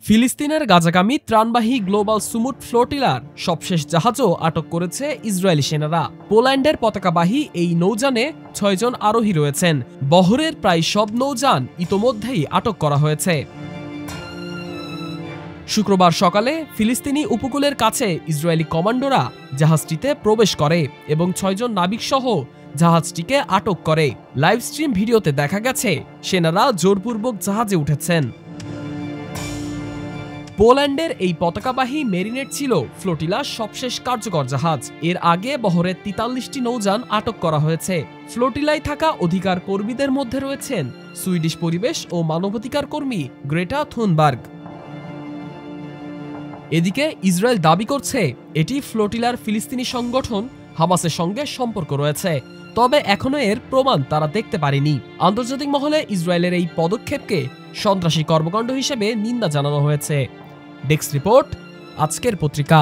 ফিলিস্তিনের গাজাগামী ত্রাণবাহী গ্লোবাল সুমুট ফ্লোটিলার সবশেষ জাহাজও আটক করেছে ইসরায়েলি সেনারা। পোল্যান্ডের পতাকাবাহী এই নৌযানে ৬ জন আরোহী রয়েছেন। বহরের প্রায় সব নৌযান ইতোমধ্যেই আটক করা হয়েছে। শুক্রবার সকালে ফিলিস্তিনি উপকূলের কাছে ইসরায়েলি কমান্ডোরা জাহাজটিতে প্রবেশ করে এবং ৬ জন নাবিকসহ জাহাজটিকে আটক করে। লাইভ স্ট্রিম ভিডিওতে দেখা গেছে সেনারা জোরপূর্বক জাহাজে উঠেছেন। পোল্যান্ডের এই পতাকাবাহী মেরিনেট ছিল ফ্লোটিলার সবশেষ কার্যকর জাহাজ। এর আগে বহরের ৪৩টি নৌযান আটক করা হয়েছে। ফ্লোটিলায় থাকা অধিকার কর্মীদের মধ্যে রয়েছেন সুইডিশ পরিবেশ ও মানবাধিকার কর্মী গ্রেটা থুনবার্গ। এদিকে ইসরায়েল দাবি করছে এটি ফ্লোটিলার ফিলিস্তিনি সংগঠন হামাসের সঙ্গে সম্পর্ক রয়েছে, তবে এখনো এর প্রমাণ তারা দেখতে পারেনি। আন্তর্জাতিক মহলে ইসরায়েলের এই পদক্ষেপকে সন্ত্রাসী কর্মকাণ্ড হিসেবে নিন্দা জানানো হয়েছে। ডেস্ক রিপোর্ট, আজকের পত্রিকা।